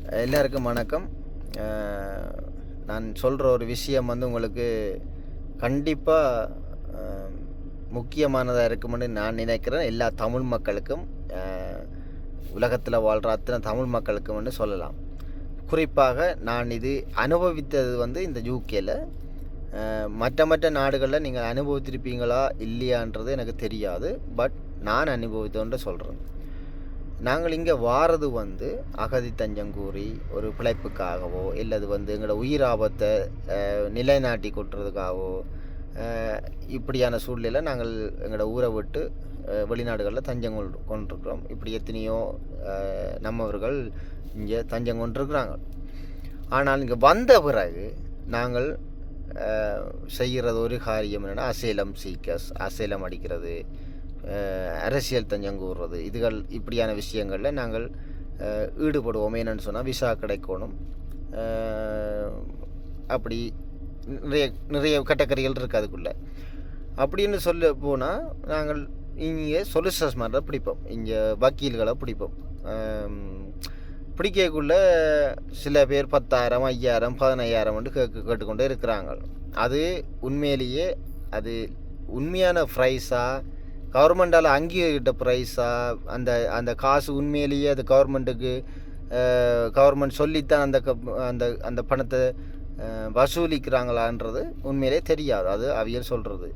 எல்லாருக்கும் வணக்கம். நான் சொல்கிற ஒரு விஷயம் உங்களுக்கு கண்டிப்பாக முக்கியமானதாக இருக்கும்னு நான் நினைக்கிறேன். எல்லா தமிழ் மக்களுக்கும், உலகத்தில் வாழ்கிற அத்தனை தமிழ் மக்களுக்கும்னு சொல்லலாம். குறிப்பாக நான் இது அனுபவித்தது இந்த யூகேல. மற்ற நாடுகளில் நீங்கள் அனுபவித்திருப்பீங்களா இல்லையான்றது எனக்கு தெரியாது. பட் நான் அனுபவித்தோன்னு சொல்கிறேன். நாங்கள் இங்கே வாரது அகதி தஞ்சம் கூறி ஒரு பிழைப்புக்காகவோ இல்லது எங்களோட உயிர் ஆபத்தை நிலைநாட்டி கொட்டுறதுக்காகவோ இப்படியான சூழ்நிலையில் நாங்கள் எங்களோட ஊரை விட்டு வெளிநாடுகளில் தஞ்சம் கொண்டிருக்கிறோம். இப்படி எத்தனையோ நம்மவர்கள் இங்கே தஞ்சம் கொண்டிருக்கிறாங்க. ஆனால் இங்கே வந்த பிறகு நாங்கள் செய்கிறது ஒரு காரியம் என்னென்னா, அசைலம் சீக்கர்ஸ், அசைலம் அடிக்கிறது, அரசியல் தஞ்சம் கூறுறது, இப்படியான விஷயங்களில் நாங்கள் ஈடுபடுவோம். என்னென்னு சொன்னால் விசா கிடைக்கணும். அப்படி நிறைய கேட்டகரிகள் இருக்குது அதுக்குள்ளே. அப்படின்னு சொல்ல போனால் நாங்கள் இங்கே சொலிசிட்டர்ஸ் மாதிரி பிடிப்போம், இங்கே வக்கீல்களை பிடிப்போம். பிடிக்கக்குள்ள சில பேர் 10,000, 5,000, 15,000 கேட்டுக்கொண்டே இருக்கிறாங்க. அது உண்மையிலேயே அது உண்மையான ப்ரைஸாக, கவர்மெண்டால் அங்கீகரிட்ட ப்ரைஸாக, அந்த காசு உண்மையிலேயே அது கவர்மெண்ட் சொல்லித்தான் அந்த அந்த பணத்தை வசூலிக்கிறாங்களான்றது உண்மையிலே தெரியாது. அது அவியல் சொல்கிறது.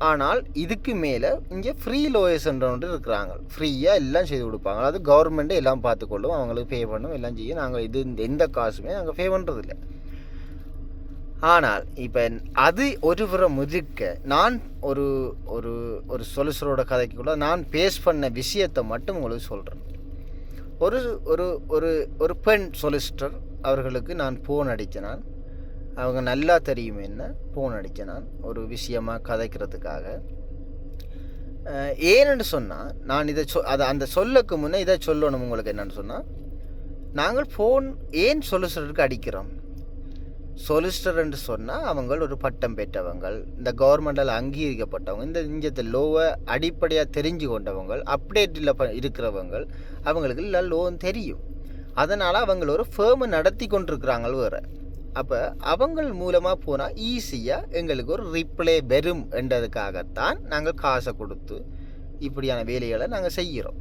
ஆனால் இதுக்கு மேலே இங்கே ஃப்ரீ லோயர்ஸ்ன்ற ஒன்று இருக்கிறாங்க. ஃப்ரீயாக எல்லாம் செய்து கொடுப்பாங்க. அது கவர்மெண்ட்டே எல்லாம் பார்த்துக்கொள்ளும், அவங்களுக்கு பே பண்ணும், எல்லாம் செய்யும். நாங்கள் எந்த காசுமே நாங்கள் பே பண்ணுறதில்லை. ஆனால் இப்போ அது ஒரு புறம் இருக்க, நான் ஒரு ஒரு ஒரு சொலிசிட்டரோட கதைக்குள்ள நான் பேஸ் பண்ண விஷயத்தை மட்டும் உங்களுக்கு சொல்கிறேன். ஒரு ஒரு ஒரு ஒரு பெண் சொலிசிட்டர் அவர்களுக்கு நான் ஃபோன் அடித்தேன். அவங்க நல்லா தெரியும் என்ன ஃபோன் அடித்தேன் நான் ஒரு விஷயமாக கதைக்கிறதுக்காக. ஏன்னு சொன்னால், நான் இதை அந்த சொல்லுக்கு முன்னே இதை சொல்லணும் உங்களுக்கு. என்னென்னு சொன்னால், நாங்கள் ஃபோன் ஏன் சொலிசிட்டருக்கு அடிக்கிறோம்? சொலிசிட்டர் என்று சொன்னால் அவங்க ஒரு பட்டம் பெற்றவங்க, இந்த கவர்மெண்டால் அங்கீகரிக்கப்பட்டவங்க, இந்த இஞ்சத்தை லோவை அடிப்படையாக தெரிஞ்சு கொண்டவங்க, அப்டேட்டில் இருக்கிறவங்க, அவங்களுக்கு இல்லை லோன் தெரியும். அதனால் அவங்க ஒரு ஃபேமை நடத்தி கொண்டிருக்கிறாங்க வேறு. அப்போ அவங்கள் மூலமாக போனால் ஈஸியாக எங்களுக்கு ஒரு ரிப்ளே வரும் என்றதுக்காகத்தான் நாங்கள் காசை கொடுத்து இப்படியான வேலைகளை நாங்கள் செய்கிறோம்.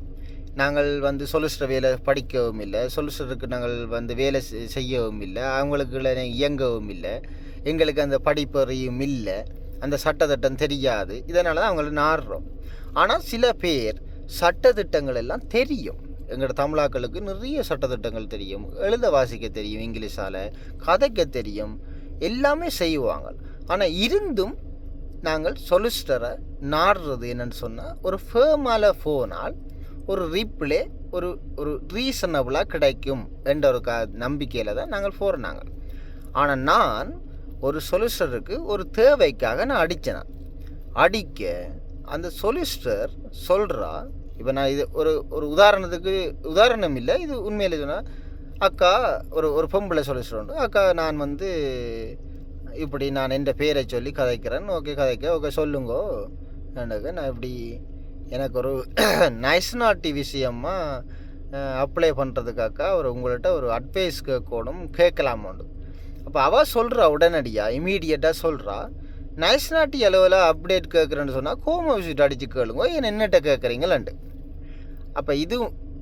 நாங்கள் சொலிசிட்டர் வேலை படிக்கவும் இல்லை, சொலிசிட்டருக்கு நாங்கள் வேலை செய்யவும் இல்லை, அவங்களுக்கு இயங்கவும் இல்லை, எங்களுக்கு அந்த படிப்பறியும் இல்லை, அந்த சட்டத்திட்டம் தெரியாது. இதனால தான் அவங்கள நாடுறோம். ஆனால் சில பேர் சட்டத்திட்டங்கள் எல்லாம் தெரியும். எங்களோட தமிழாக்களுக்கு நிறைய சட்டத்திட்டங்கள் தெரியும், எழுத வாசிக்க தெரியும், இங்கிலீஷால் கதைக்க தெரியும், எல்லாமே செய்வாங்க. ஆனால் இருந்தும் நாங்கள் சொலிசிட்டரை நாடுறது என்னென்னு சொன்னால், ஒரு ஃபேமால் போனால் ஒரு ரிப்ளே ஒரு ரீசனபுளாக கிடைக்கும் என்ற ஒரு நம்பிக்கையில் தான் நாங்கள் போகிறோம். ஆனால் நான் ஒரு சொலிசிட்டருக்கு ஒரு தேவைக்காக நான் அடித்தேன். அடிக்க அந்த சொலிசிட்டர் சொல்கிறா, இப்போ நான் இது ஒரு உதாரணம் இல்லை, இது உண்மையில சொன்னால், அக்கா ஒரு பொம்பளை சொலிசிட்டர் உண்டு, அக்கா நான் இப்படி நான் என் பேரை சொல்லி கதைக்கிறேன், ஓகே சொல்லுங்கோ. நான் இப்படி எனக்கு ஒரு நேஷனாலிட்டி விஷயமாக அப்ளை பண்ணுறதுக்காக்கா உங்கள்கிட்ட ஒரு அட்வைஸ் கேட்கலாமாண்டு. அப்போ அவள் சொல்கிறா, உடனடியாக இமீடியட்டாக சொல்கிறா, நேஷனாலிட்டி அளவில் அப்டேட் கேட்குறேன்னு சொன்னால் கோம விசிட் அடித்து கேளுங்க, ஏன் என்னட்ட கேட்குறீங்களாண்டு. அப்போ இது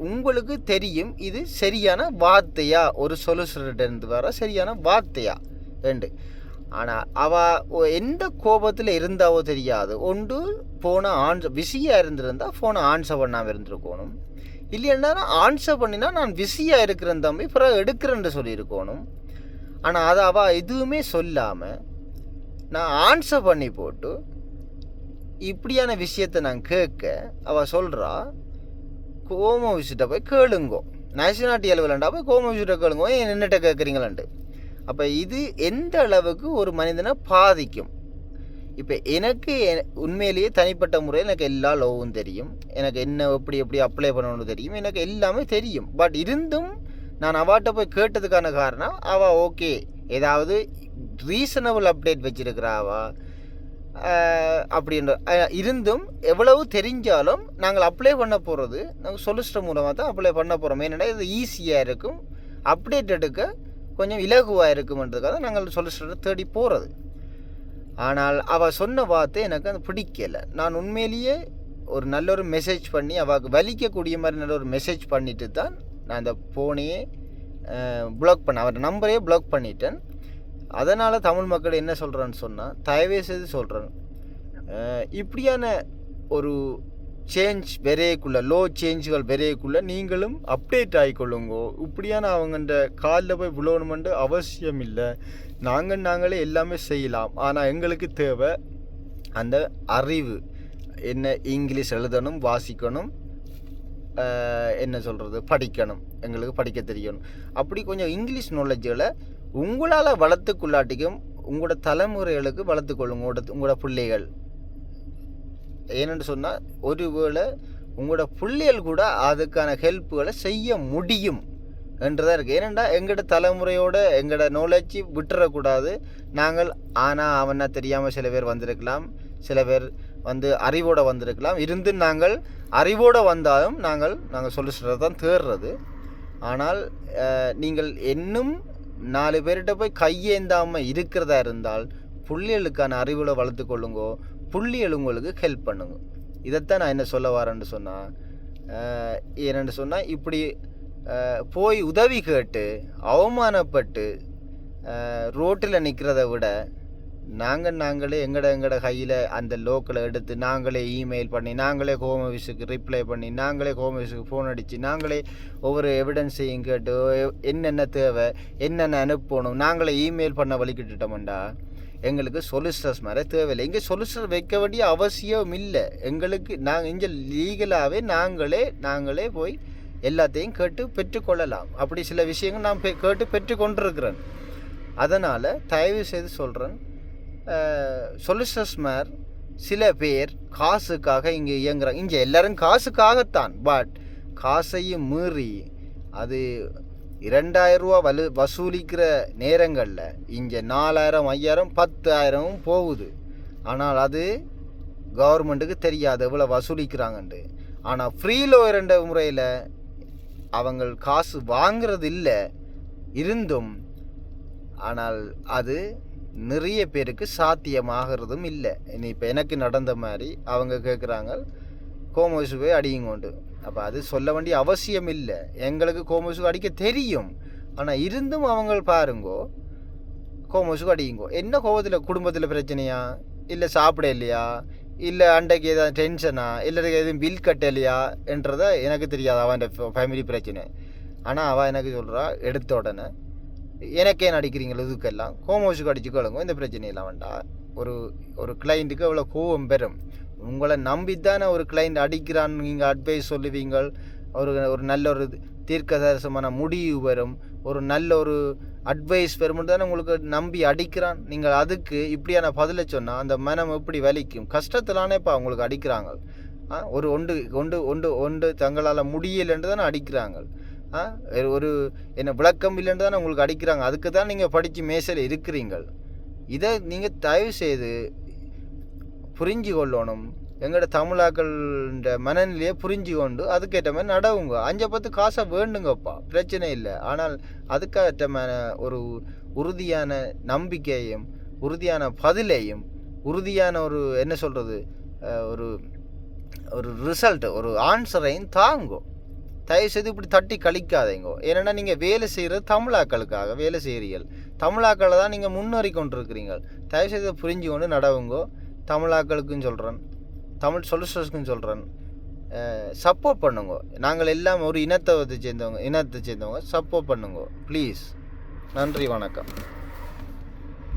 உங்களுக்கு தெரியும், இது சரியான வார்த்தையா, ஒரு சொலிசிட்டர்கிட்ட வர சரியான வார்த்தையா ரெண்டு. ஆனால் அவள் எந்த கோபத்தில் இருந்தாவோ தெரியாது. ஒன்று ஃபோனை பிஸியாக இருந்திருந்தால் ஃபோனை ஆன்சர் பண்ணாமல் இருந்திருக்கணும். இல்லைன்னா ஆன்சர் பண்ணினா நான் பிஸியாக இருக்கிறேன் தம்பி, பிறகு எடுக்கிறேன்னு சொல்லியிருக்கணும். ஆனால் அதை அவள் எதுவுமே சொல்லாமல் நான் ஆன்சர் பண்ணி போட்டு இப்படியான விஷயத்தை நான் கேட்க அவள் சொல்கிறா, கோம விசிட்ட போய் கேளுங்கோ, நேஷனாலிட்டி அளவில்ண்டா போய் கோம விசிட்ட கேளுங்கோ, ஏன் என்னட்ட கேட்குறீங்களான்ட்டு. அப்போ இது எந்த அளவுக்கு ஒரு மனிதனை பாதிக்கும். இப்போ எனக்கு உண்மையிலேயே தனிப்பட்ட முறையில் எனக்கு எல்லா லோவும் தெரியும், எனக்கு என்ன எப்படி அப்ளை பண்ணணும்னு தெரியும், எனக்கு எல்லாமே தெரியும். பட் இருந்தும் நான் அவாட்ட போய் கேட்டதுக்கான காரணம், அவள் ஓகே ஏதாவது ரீசனபிள் அப்டேட் வச்சுருக்கிறாவா அப்படின்ற இருந்தும் எவ்வளவு தெரிஞ்சாலும் நாங்கள் அப்ளை பண்ண போகிறது நாங்கள் சொலிசிட்டர் மூலமாக தான் அப்ளை பண்ண போகிறோம். ஏன்னா இது ஈஸியாக இருக்கும், அப்டேட் எடுக்க கொஞ்சம் இலகுவாக இருக்குமென்றதுக்காக நாங்கள் சொலிசிட்டரை தேடி போகிறது. ஆனால் அவள் சொன்ன வார்த்தை எனக்கு அது பிடிக்கலை. நான் உண்மையிலேயே ஒரு நல்ல ஒரு மெசேஜ் பண்ணி அவளுக்கு வலிக்கக்கூடிய மாதிரி நல்ல ஒரு மெசேஜ் பண்ணிட்டு தான் நான் அந்த ஃபோனையே பிளாக் பண்ணேன், அவர் நம்பரையே பிளாக் பண்ணிட்டேன். அதனால் தமிழ் மக்கள் என்ன சொல்கிறேன்னு சொன்னால், தயவே செய்து சொல்கிறேன், இப்படியான ஒரு சேஞ்ச் வெறையக்குள்ளே, லோ சேஞ்சுகள் வெறையக்குள்ளே நீங்களும் அப்டேட் ஆகிக்கொள்ளுங்கோ. இப்படியான அவங்கள்ட காலில் போய் விழணுமென்று அவசியம் இல்லை. நாங்களே எல்லாமே செய்யலாம். ஆனால் எங்களுக்கு தேவை அந்த அறிவு. என்ன, இங்கிலீஷ் எழுதணும், வாசிக்கணும், என்ன சொல்கிறது, படிக்கணும், எங்களுக்கு படிக்க தெரியணும். அப்படி கொஞ்சம் இங்கிலீஷ் நாலேஜுகளை உங்களால் வளர்த்துக்குள்ளாட்டிக்கும் உங்களோட தலைமுறைகளுக்கு வளர்த்துக்கொள்ளுங்க, உங்களோட பிள்ளைகள். ஏன்னு சொன்னால் ஒருவேளை உங்களோட பிள்ளைகள் கூட அதுக்கான ஹெல்ப்புகளை செய்ய முடியும் என்றுதான் இருக்குது. ஏனெண்டா எங்களோட தலைமுறையோட எங்களோட நாலேஜ் விட்டுறக்கூடாது. நாங்கள் ஆனால் அவனா தெரியாமல் சில பேர் வந்திருக்கலாம், சில பேர் அறிவோடு வந்திருக்கலாம். இருந்து நாங்கள் அறிவோடு வந்தாலும் நாங்கள் சொல்லிச்சுட்டு தான் தேடுறது. ஆனால் நீங்கள் இன்னும் 4 பேர்கிட்ட போய் கையேந்தாமல் இருக்கிறதா இருந்தால் புள்ளிகளுக்கான அறிவுகளை வளர்த்து கொள்ளுங்கோ, புள்ளிகள் உங்களுக்கு ஹெல்ப் பண்ணுங்க. இதைத்தான் நான் என்ன சொல்ல வரேன்னு சொன்னால், ஏன்னு சொன்னால் இப்படி போய் உதவி கேட்டு அவமானப்பட்டு ரோட்டில் நிற்கிறத விட நாங்களே எங்களோட கையில் அந்த லோக்கலை எடுத்து நாங்களே இமெயில் பண்ணி, நாங்களே ஹோம் ஆஃபீஸுக்கு ரிப்ளை பண்ணி, நாங்களே ஹோம் ஆஃபீஸுக்கு ஃபோன் அடித்து, நாங்களே ஒவ்வொரு எவிடன்ஸையும் கேட்டு என்னென்ன தேவை, என்னென்ன அனுப்பணும், நாங்களே இமெயில் பண்ண வலிக்கிட்டுட்டோம்டா எங்களுக்கு சொலிசிட்டர்ஸ் மாதிரி தேவையில்லை. இங்கே சொலிசிட்டர் வைக்க வேண்டிய அவசியம் இல்லை எங்களுக்கு. நாங்கள் இங்கே லீகலாகவே நாங்களே போய் எல்லாத்தையும் கேட்டு பெற்றுக்கொள்ளலாம். அப்படி சில விஷயங்கள் நான் கேட்டு பெற்றுக்கொண்டிருக்கிறேன். அதனால் தயவு செய்து சொல்கிறேன், சொலிசிட்டர்ஸ் மேர் சில பேர் காசுக்காக இங்கே இயங்குறாங்க. இங்கே எல்லோரும் காசுக்காகத்தான், பட் காசையும் மீறி அது 2000 ரூபா வசூலிக்கிற நேரங்களில் இங்கே 4000, 5000, 10,000 போகுது. ஆனால் அது கவர்மெண்ட்டுக்கு தெரியாது எவ்வளோ வசூலிக்கிறாங்கன்ட்டு. ஆனால் ஃப்ரீ லோயர் என்ற முறையில் அவங்க காசு வாங்கிறது இல்லை இருந்தும், ஆனால் அது நிறைய பேருக்கு சாத்தியமாகிறதும் இல்லை. இனி இப்போ எனக்கு நடந்த மாதிரி அவங்க கேட்குறாங்க கோமோசு போய் அடியுங்கோண்டு. அப்போ அது சொல்ல வேண்டிய அவசியம் இல்லை. எங்களுக்கு கோமோசுக்கு அடிக்க தெரியும். ஆனால் இருந்தும் அவங்க பாருங்கோ கோமோசுக்கு அடியுங்கோ. என்ன கோபத்தில், குடும்பத்தில் பிரச்சனையா, இல்லை சாப்பிட இல்லையா, இல்லை அண்டைக்கு ஏதாவது டென்ஷனா, இல்லை எதுவும் பில் கட்ட இல்லையா என்றதை எனக்கு தெரியாது, அவன் ஃபேமிலி பிரச்சனை. ஆனால் அவள் எனக்கு சொல்கிறா எடுத்த உடனே எனக்கே நடிக்கிறீங்களோ இதுக்கெல்லாம் கோமோசுக்கு அடிச்சுக்கொள்ளுங்க, இந்த பிரச்சனையெல்லாம் வேண்டாம். ஒரு கிளைண்ட்டுக்கு அவ்வளோ கோபம் பெறும். உங்களை நம்பித்தானே ஒரு கிளைண்ட் அடிக்கிறான்னு நீங்கள் அட்வைஸ் சொல்லுவீங்க. ஒரு நல்ல ஒரு தீர்க்கதரிசனமான முடிவு வரும், ஒரு நல்ல ஒரு அட்வைஸ் பெறும் தானே உங்களுக்கு நம்பி அடிக்கிறான். நீங்கள் அதுக்கு இப்படியான பதிலை சொன்னால் அந்த மனம் எப்படி வலிக்கும். கஷ்டத்திலானேப்பா உங்களுக்கு அடிக்கிறாங்க. ஒரு ஒன்று தங்களால் முடியலைன்று தானே அடிக்கிறாங்க. ஒரு என்ன விளக்கம் இல்லைன்னு தானே உங்களுக்கு அடிக்கிறாங்க. அதுக்கு தான் நீங்கள் படித்து மேசையில் இருக்கிறீங்கள். இதை நீங்கள் தயவு செய்து புரிஞ்சு கொள்ளணும். எங்களோட தமிழாக்கள மனநிலையை புரிஞ்சு கொண்டு அதுக்கேற்ற மாதிரி நடவுங்க. 5-10 காசை வேண்டுங்கப்பா, பிரச்சனை இல்லை. ஆனால் அதுக்கேற்ற ஒரு உறுதியான நம்பிக்கையும், உறுதியான பதிலையும், உறுதியான ஒரு என்ன சொல்கிறது, ஒரு ரிசல்ட், ஒரு ஆன்சரையும் தாங்கோ. தயவுசெய்து இப்படி தட்டி கழிக்காதீங்கோ. ஏன்னா நீங்கள் வேலை செய்கிறது தமிழாக்களுக்காக வேலை செய்கிறீர்கள். தமிழாக்களை தான் நீங்கள் முன்னேறி கொண்டிருக்கிறீங்க. தயவுசெய்து புரிஞ்சு கொண்டு நடவுங்கோ. தமிழாக்களுக்கும் சொல்கிறேன், தமிழ் சொலிசிட்டர்ஸ்க்கும் சொல்கிறேன், சப்போர்ட் பண்ணுங்க. நாங்கள் எல்லாம் ஒரு இனத்தை சேர்ந்தவங்க சப்போர்ட் பண்ணுங்க ப்ளீஸ். நன்றி, வணக்கம்.